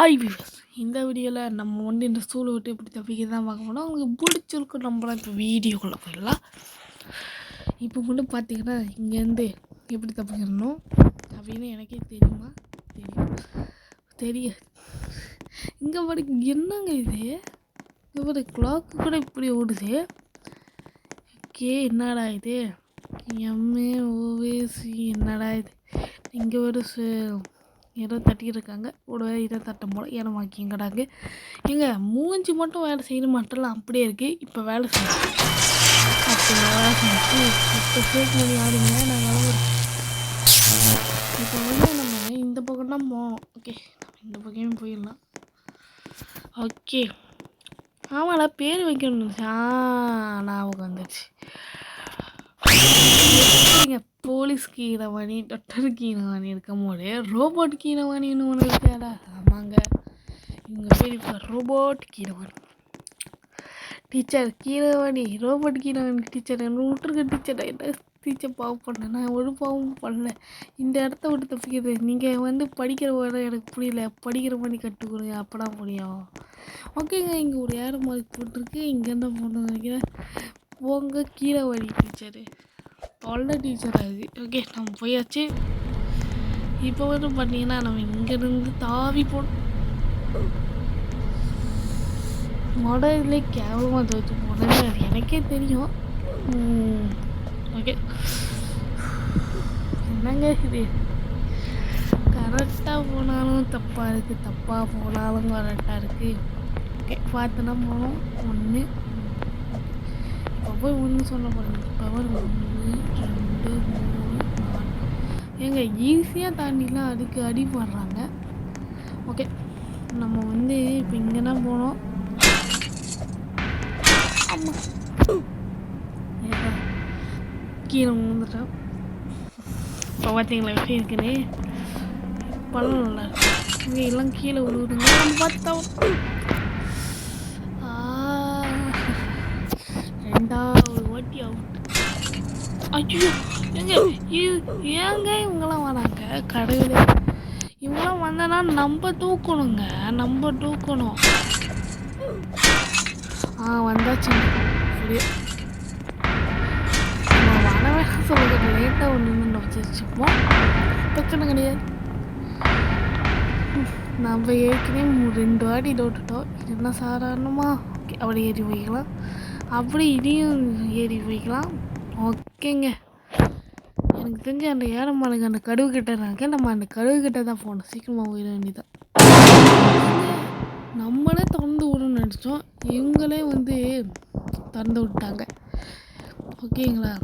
Viewers, இந்த வீடியோவில் நம்ம வந்து இந்த ஸ்கூலை விட்டு எப்படி தப்பிக்க தான் பார்க்க போனால் உங்களுக்கு பிடிச்சிருக்கு. நம்மளாம் இப்போ வீடியோக்குள்ளே போயிடலாம். இப்போ வந்து பார்த்தீங்கன்னா இங்கேருந்து எப்படி தப்பிக்கணும் அப்படின்னு எனக்கே தெரியுமா? தெரியாது. இங்கே பாருங்க, என்னங்க இது? இங்கே பாரு, கிளாக்கு கூட இப்படி ஓடுது. ஓகே, என்னடா இது? MAOVC என்னடா இது? இங்கே ஒரு ஏதோ தட்டிக்கிட்டு இருக்காங்க. ஒரு இதை தட்டும் போல் ஏனமாக்கிங்கடாங்க. எங்க மூஞ்சி மட்டும் வேலை செய்யணும் மட்டும்லாம் அப்படியே இருக்குது. இப்போ வேலை செய்யணும். வேலை செஞ்சு இப்போ ஃபேக் மணி ஆடுங்க. நாங்கள் இப்போ வந்து நம்ம இந்த பக்கம் தான் போகணும். ஓகே, நம்ம இந்த பக்கமே போயிடலாம். ஓகே, ஆமாடா பேர் வைக்கணும். ஞாபகம் வந்துச்சு. போலீஸ் கீரவாணி, டாக்டர் கீரவாணி இருக்கும் போது ரோபோட் கீரவாணின்னு ஒன்று இருக்காடா. ஆமாங்க, இவங்க பேர் இப்போ robot Keeravani. Teacher Keeravani, robot Keeravani teacher என்ன விட்டுருக்க டீச்சர். என்ன டீச்சர் பாவம் பண்ணேன், நான் ஒரு பாவம் பண்ணல. இந்த இடத்த விட்டு தப்பிக்கிறது. நீங்கள் வந்து படிக்கிற வர எனக்கு புரியல. படிக்கிற மாதிரி கற்றுக் கொடுங்க, அப்படா முடியும். ஓகேங்க, இங்கே ஒரு ஏரம் மாதிரி போட்டிருக்கு. இங்கே என்ன போகணும்னு நினைக்கிறேன். போங்க கீரவாணி டீச்சரு, தொல்லை டீச்சர் ஆகுது. ஓகே, நம்ம போயாச்சு. இப்போ வந்து பார்த்தீங்கன்னா நம்ம இங்கேருந்து தாவி போனோம். இதுலேயே கேவலமாக துவைச்சு போனேன்னு அது எனக்கே தெரியும். ஓகே, என்னங்க இது? கரெக்டாக போனாலும் தப்பாக இருக்குது, தப்பாக போனாலும் கரெக்டாக இருக்குது. ஓகே, பார்த்தோன்னா போனோம். ஒன்று இப்போ போய் ஒன்று சொல்ல போகிறேன். பவர் 1 2 3 4 ஏங்க ஈஸியாக தாண்டிலாம் அதுக்கு அடிபடுறாங்க. ஓகே, நம்ம வந்து இப்போ இங்கே தான் போனோம். ஆமாம், கீழே விழுந்துட்டோம். இப்போ பார்த்தீங்களா எப்படி இருக்குன்னு? பழம் நல்லா இருக்கு. இங்கே எல்லாம் கீழே விழுவுதுங்க. நம்ம பார்த்தா ரெண்டாவது வாட்டி அவுட். ஐயோ, ஏங்க இவங்கெல்லாம் வராங்க? கடவுளே, இவங்கெல்லாம் வந்தனா நம்ம தூக்கணுங்க, நம்ம தூக்கணும். வந்தாச்சு. அப்படியே நம்ம வர வேணாம் சொல்லுங்க. லேட்டாக ஒன்று நம்ம வச்சுப்போம், பிரச்சனை கிடையாது. நம்ம ஏற்கனவே 2 வாட்டி விட்டுட்டோம். இது என்ன சாதாரணமா? ஓகே, அப்படி ஏறி போய்க்கலாம். அப்படி இதையும் ஏறி போய்க்கலாம். ஓகேங்க, எனக்கு தெரிஞ்சு அந்த ஏறமானுங்க அந்த கடுவு கிட்ட இருக்காங்க. நம்ம அந்த கடுவு கிட்ட தான் போகணும். சீக்கிரமாக போயிட வேண்டியதான். நம்மளே திறந்து விடணும்னு நினச்சோம், இவங்களே வந்து திறந்து விட்டாங்க. ஓகேங்களா?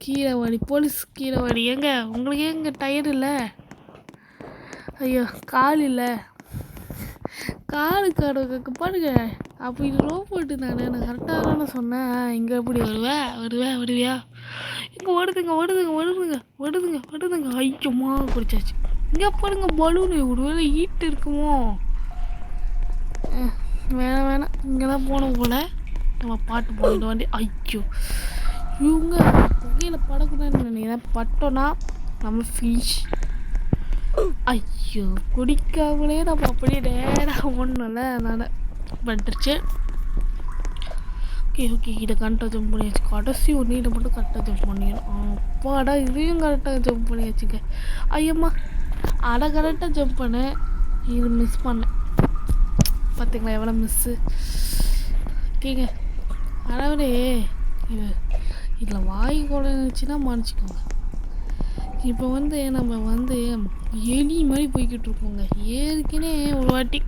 கீரவாணி, போலீஸ் கீரவாணி. ஏங்க உங்களுக்கு ஏங்க டயர் இல்லை? ஐயோ, கால் இல்லை. காலு காடுக்கு பாருங்க. அப்போ இது ரோபோட்டு தானே, நான் கரெக்டாக தானே சொன்னேன். இங்கே எப்படி வருவியா? இங்கே ஓடுதுங்க. ஐயோமா குடிச்சாச்சு. இங்கே பாருங்க, பலூனு. ஒரு வேளை ஈட்டு இருக்குமோ? வேணாம், இங்கே தான் போகணும் போல். நம்ம பாட்டு போயிட்டு வந்து ஐயோ, இவங்க புகையில் படக்கூடாதுன்னு நினைக்கிறேன். பட்டோன்னா நம்ம ஃபிஷ். ஐயோ, குடிக்காமலே நம்ம அப்படியே நேராக ஒன்றும்ல, அதனால் வந்துருச்சு. ஓகே, இதை கரெக்டாக ஜம்ப் பண்ணியாச்சு. கடைசி ஒன்று இதை மட்டும் கரெக்டாக ஜம்ப் பண்ணிடணும். அப்பாடா, இதையும் கரெக்டாக ஜம்ப் பண்ணியாச்சுங்க. ஐயம்மா, அதை கரெக்டாக ஜம்ப் பண்ணேன், இது மிஸ் பண்ணேன். பார்த்தீங்களா எவ்வளோ மிஸ்ஸு? ஓகேங்க, அதாவது இதில் வாய் குழந்தைச்சுன்னா மன்னிச்சிக்கோங்க. இப்போ வந்து நம்ம வந்து எலி மாதிரி போய்கிட்டு இருக்கோங்க. ஏற்கனவே ஒரு வாட்டி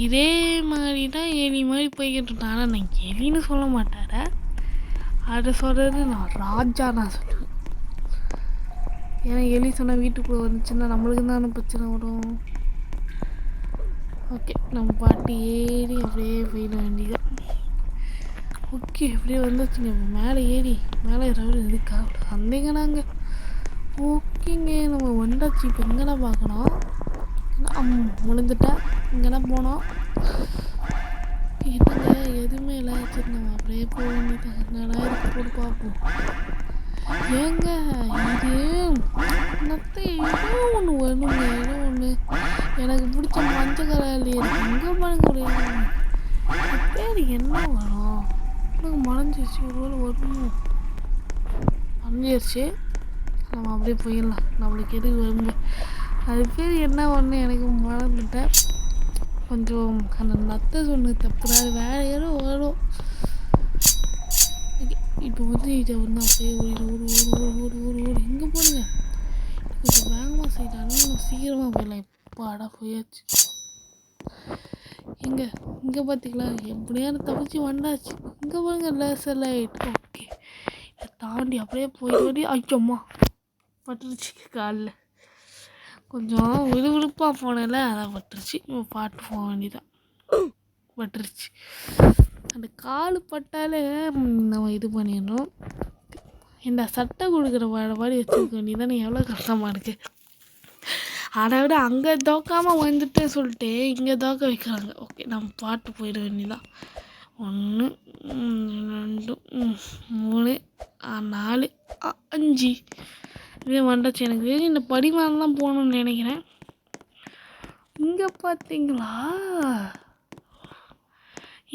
இதே மாதிரி தான் எலி மாதிரி போய்கிட்டு இருக்கேன். ஆனால் நான் எலின்னு சொல்ல மாட்டார, அதை சொல்கிறது நான் ராஜா நான் சொல்லுவேன். ஏன்னா எலி சொன்னால் வீட்டுக்குள்ளே வந்துச்சுன்னா நம்மளுக்கு தானே பிரச்சனை வரும். ஓகே, நம்ம பாட்டு ஏறி அப்படியே போயிட வேண்டியது. ஓகே, அப்படியே வந்துச்சுங்க. மேலே ஏறி மேலே இருக்கா சந்தேகனாங்க. ஓகேங்க, நம்ம வந்தாச்சு. இப்போ இங்கெல்லாம் பார்க்கணும். முடிஞ்சிட்டா இங்கெல்லாம் போனோம். என்னங்க எதுவுமே இல்லை. சரி, நம்ம அப்படியே போக வேண்டியதான். என்னடா இருக்கு போட்டு பார்ப்போம். ஏங்க இது என்னத்தை ஏதோ ஒன்று வரணுங்க, ஏதோ ஒன்று எனக்கு பிடிச்ச மஞ்சள் கலர்லேயே இருக்கு. இங்கே பாருங்க ஒரு பேர் என்ன வரும்? எனக்கு மறைஞ்சிருச்சு. ஒருவேளை வரணும் மறைஞ்சிருச்சு. நம்ம அப்படியே போயிடலாம். நம்மளுக்கு எது வருங்க அது பேர் என்ன வரணும் எனக்கு மறந்துட்டேன். கொஞ்சம் அந்த நத்தை சொன்னது தப்பு. அது வேறு யாரோ வரும். இப்போ வந்து இதை வந்து அப்படியே ஓடி எங்கே போடுங்க. கொஞ்சம் வேகமாக செய்யலாம். சீக்கிரமாக போயிடலாம். இப்போ போயாச்சு. இங்கே பார்த்தீங்களா எப்படியான தப்பிச்சு வந்தாச்சு. இங்கே பாருங்க லேசர் லைட். ஓகே இதை தாண்டி அப்படியே போய் ஐயம்மா பட்டுருச்சு காலில். கொஞ்சம் விறுவிறுப்பாக போனேன்ல அதான் பட்டுருச்சு. பாட்டு போக வேண்டியதான். பட்டுருச்சு. அந்த கால் பட்டாலே நம்ம இது பண்ணிடணும். இந்த சட்டை கொடுக்குற மாதிரி வச்சுருக்க வேண்டியதானே. எவ்வளோ கஷ்டமாக இருக்குது. அதை விட அங்கே தோக்காமல் வந்துட்டு சொல்லிட்டு இங்கே தோக்க வைக்கிறாங்க. ஓகே நம்ம பாட்டு போயிட வேண்டியதான். 1 2 3 4 5 இதே வந்தாச்சு. எனக்கு இந்த படிமானலாம் போகணுன்னு நினைக்கிறேன். இங்கே பார்த்தீங்களா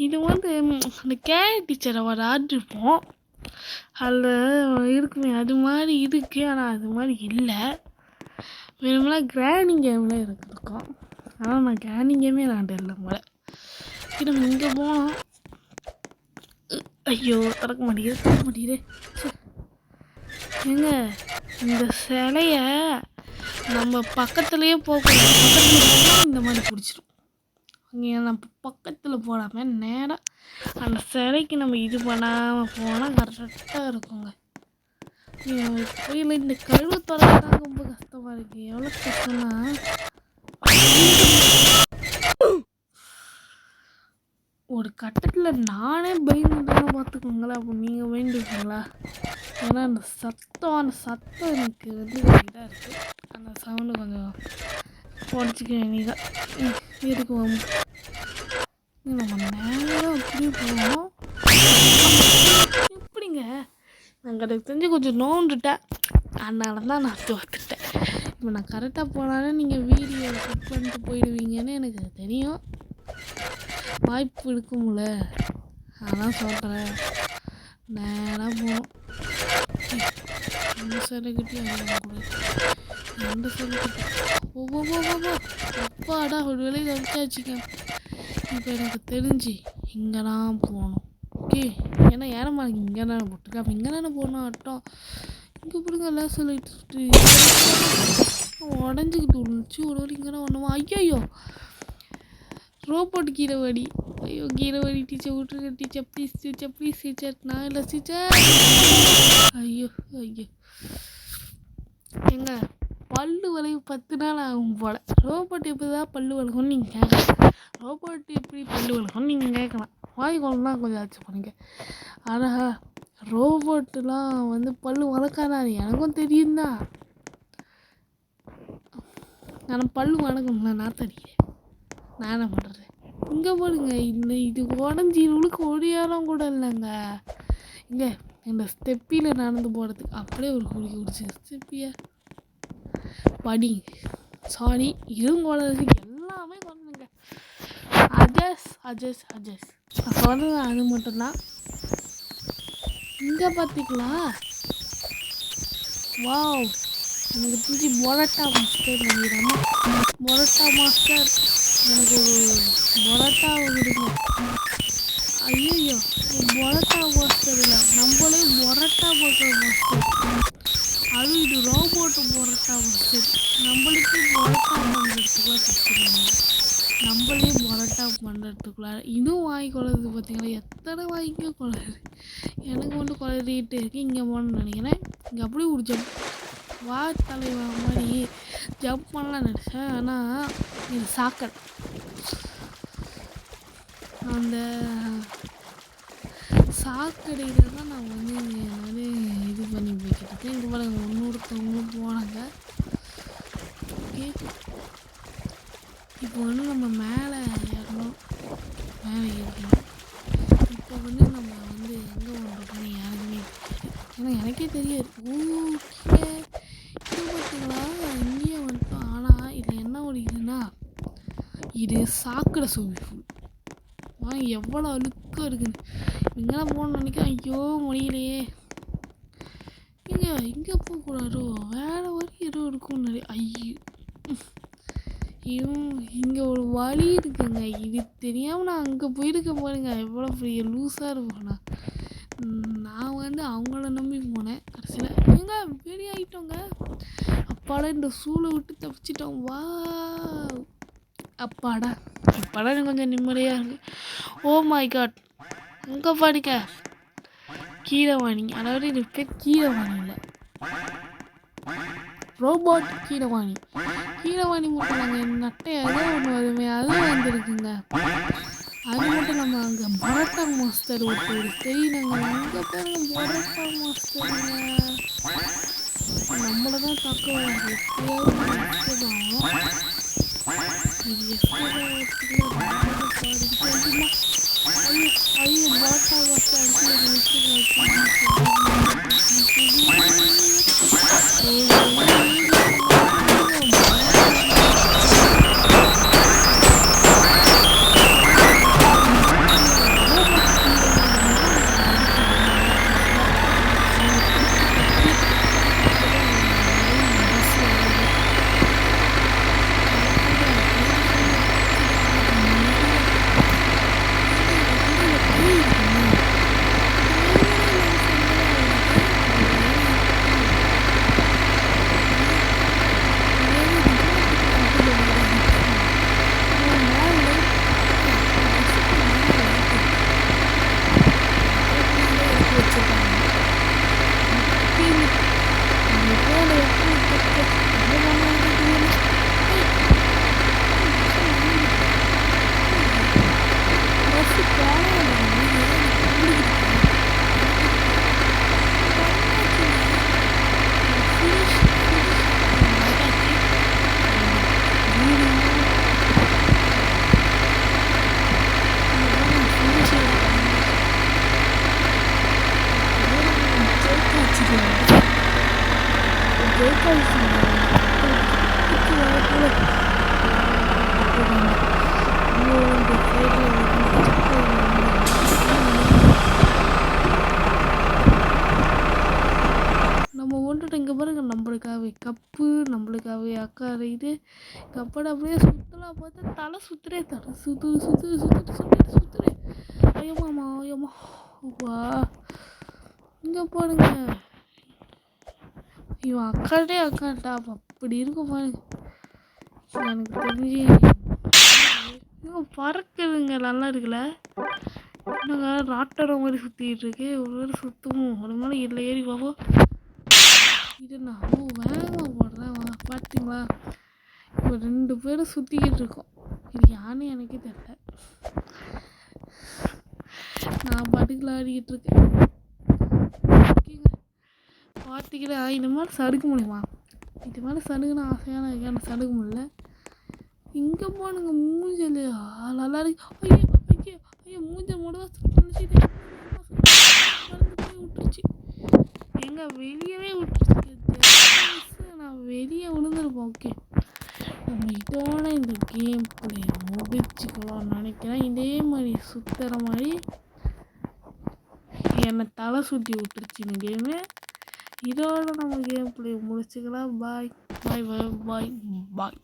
இது வந்து அந்த கேரட் டீச்சரை விளாட்ருப்போம். அதில் இருக்குமே அது மாதிரி இருக்குது. ஆனால் அது மாதிரி இல்லை. வேணும்னா கிராணி கேம்லாம் இருக்கும். ஆனால் நான் கிராணி கேமே விளாண்டதில்லை போல. நம்ம இங்கே போனோம். ஐயோ திறக்க மாட்டேங்குது. ஏங்க இந்த சிலைய நம்ம பக்கத்துலேயே போகக்கூடாது. பக்கத்தில் போனால் இந்த மாதிரி பிடிச்சிடும். இங்கே நம்ம பக்கத்தில் போடாமல் நேராக அந்த சிலைக்கு நம்ம இது பண்ணாமல் போனால் கரெக்டாக இருக்குங்க. கோயிலில் இந்த கழுவு தொடர்தான் ரொம்ப கஷ்டமாக இருக்குது. எவ்வளோ கஷ்டம்னா ஒரு கட்டத்தில் நானே பயந்துட்டானே பார்த்துக்கோங்களேன். அப்போ நீங்கள் பயந்துருக்கீங்களா? ஏன்னா அந்த சத்தம் எனக்கு வந்து இதாக இருக்குது. அந்த சவுண்டு கொஞ்சம் உடச்சிக்க வேண்டியதான் இருக்கும். நம்ம நேரம் அப்படியே போவோம். எப்படிங்க நாங்கள் எனக்கு தெரிஞ்சு கொஞ்சம் நோண்டுட்டேன். அதனால தான் நான் தோத்துட்டேன். இப்போ நான் கரெக்டாக போனாலும் நீங்கள் வீடியோ கட் பண்ணிட்டு போயிடுவீங்கன்னு எனக்கு தெரியும். வாய்ப்பு இருக்கும்ல. அதான் சொல்கிறேன். நேராக போகணும். அந்த சிலைக்கிட்டே கூட எந்த சிலைக்கிட்ட அப்பாடா ஒரு வேலையை வச்சாச்சுங்க. இப்போ எனக்கு தெரிஞ்சு இங்கே தான் போகணும். ஓகே ஏன்னா ஏறமா இங்கே தானே போட்டுருக்கேன். அப்போ இங்கே தானே போகணும் ஆட்டம். இங்கே பிடிங்க எல்லாம் சொல்லிட்டு உடஞ்சிக்கிட்டு விழுந்துச்சு. ஒரு வழி இங்கே தான் ஒன்றுமா. ஐயோ ரோபோட் கீரைவாடி. ஐயோ கீரைவாடி டீச்சர் விட்டுருக்க டீச்சர் ப்ளீஸ் டீச்சர். நான் இல்லை டீச்சர். ஐயோ எங்க பல்லு வளைவு 10 நாள் ஆகும் போல். ரோபோட் எப்படி தான் பல்லு வளர்க்கும்னு நீங்கள் கேட்கலாம். ரோபோட் எப்படி பல்லு வளர்க்கும்னு நீங்கள் கேட்கலாம். வாய் குழந்தான் கொஞ்சம் ஆச்சு பண்ணுங்க. ஆனால் ரோபோட்டுலாம் வந்து பல்லு வளர்க்காதாது எனக்கும் தெரியும் தான். ஆனால் பல்லு வளர்க்கணும்ல நான் தெரியும். நான் என்ன பண்ணுறேன். இங்கே போடுங்க. இது உடஞ்சி இவளுக்கு ஒடியாரம் கூட இல்லைங்க. இங்கே இந்த ஸ்டெப்பியில் நடந்து போகிறதுக்கு அப்படியே ஒரு குடிச்சு ஸ்டெப்பியா படி சாரி இருங்கோளதுக்கு எல்லாமே கொண்டுங்க. அஜஸ் சொல்கிறது அது மட்டும்தான். இங்கே பார்த்திங்களா வாவ் எனக்கு புரிஞ்சு பொரோட்டா மாஸ்டர் நினைக்கிறேன். பொரோட்டா மாஸ்டர் எனக்கு ஒரு பொரோட்டா விடுங்க. ஐயோ பொரோட்டா மாஸ்டர் இல்லை நம்மளே பொரோட்டா போடுற மாஸ்டர். அது இது ரோபோட்டு பொரோட்டா மாஸ்டர். நம்மளுக்கு பொரோட்டா பண்ணுறதுக்குள்ளே கற்றுக்கணும். நம்மளே பொரோட்டா பண்ணுறதுக்குள்ளார இதுவும் வாங்கி கொள்ளுறது பார்த்தீங்களா. எத்தனை வாங்கிக்கோ கொள்ளுது. எனக்கு மட்டும் குழந்தைகிட்டு இருக்கு. இங்கே போகணுன்னு நினைக்கிறேன். இங்கே அப்படியே ஒரு ஜம்ப் வா தலைவா மாதிரி ஜம்ப் பண்ணலாம் நினச்சேன். ஆனால் இது சாக்கடை. அந்த சாக்கடையில் தான் நான் வந்து இது பண்ணி போய்கிட்டு இங்கே பாருங்க. இன்னொருத்தவங்களும் போனாங்க. ஓகே இப்போ வந்து நம்ம மேலே ஏறணும். இப்போ வந்து நம்ம வந்து எங்கே பண்ணுறோம்னு யாருக்குமே ஏன்னா எனக்கே தெரியாது. ஓகே இது பார்த்தீங்களா இங்கேயே வந்துட்டோம். ஆனால் இதில் என்ன ஒரு இதுன்னா இது சாக்கடை ஸ்விம்மிங் பூல். எவ்வளோ அழுக்காக இருக்குன்னு இங்கெல்லாம் போகணும்னு நினைக்கிறேன். ஐயோ முடியலையே. இங்கே போகக்கூடாதோ, வேறு வழி ஏதோ இருக்கும் நிறைய. ஐயோ இங்கே ஒரு வழி இருக்குங்க. இது தெரியாமல் நான் அங்கே போயிருக்க பாருங்க. எவ்வளோ பெரிய லூஸாக இருப்பேண்ணா. நான் அவங்கள நம்பி போனேன். கடைசியில் எங்க பெரிய ஆகிட்டோங்க. அப்பாடா இந்த சூளை விட்டு தப்பிச்சிட்டோம். வா அப்பாடா இப்போதான் கொஞ்சம் நிம்மதியாக இருக்கு. ஓ மை காட், உங்கள் படிக்க கீரவாணி, அதாவது இது பேர் கீரவாணி இல்லை, ரோபோட் கீரவாணி. கீரவாணி மட்டும் நாங்கள் நட்டை ஏதோ ஒன்று வருமே அது வந்துருக்குங்க. அது மட்டும் நம்ம அங்கே பரோட்டா மாஸ்டர் ஒருத்தர் தெரியுங்க. அங்கே பாருங்க பரோட்டா மாஸ்டருங்க. நம்மளை தான் தாக்க வராது. ஐயோ பாட்டா நம்ம ஒன்றுட்டு இங்கே பாருங்க. நம்மளுக்காகவே கப்பு, நம்மளுக்காகவே அக்காரை இது கப்படை அப்படியே சுற்றலாம் பார்த்தா தலை சுற்றுறே, தலை சுற்றுறே. ஐயம்மா வா இங்கே பாருங்க. இவன் அக்காட்டா அப்படி இருக்கும் பாருங்க. எனக்கு தெரிஞ்சு பறக்குதுங்க. நல்லா இருக்குல்ல. என்னங்க ராட்டோட மாதிரி சுற்றிட்டு இருக்கு. ஒரு சுத்தமும் ஒரு மாதிரி இதில் ஏறி பார்ப்போம். இதுண்ணா வேகமாக போடுறேன். பார்த்தீங்களா, இப்போ 2 பேரும் சுற்றிக்கிட்டு இருக்கோம். இது யானே எனக்கே தெரியல. நான் பாட்டுக்குள்ள ஆடிக்கிட்டு இருக்கேன். பார்த்திக்கிட்டு இந்த மாதிரி சடுக்க முடியுமா? இது மாதிரி சடுக்குன்னு ஆசையான எனக்கு சடுக்க முடியல. இங்கே போனுங்க மூஞ்சல் நல்லா இருக்கு. ஐயோ மூஞ்சல் மூடவா விட்டுருச்சு. எங்க வெளியவே விட்டுருச்சு. நான் வெளியே விழுந்துருப்போம். ஓகே, நம்ம இதோட இந்த கேம் பிளே முடிச்சுக்கலாம்னு நினைக்கிறேன். இதே மாதிரி சுற்றுற மாதிரி என்னை தலை சுற்றி விட்டுருச்சு இந்த கேமு. இதோட நம்ம கேம் பிளே முடிச்சுக்கலாம். பாய் பாய் பாய் பாய் பாய்.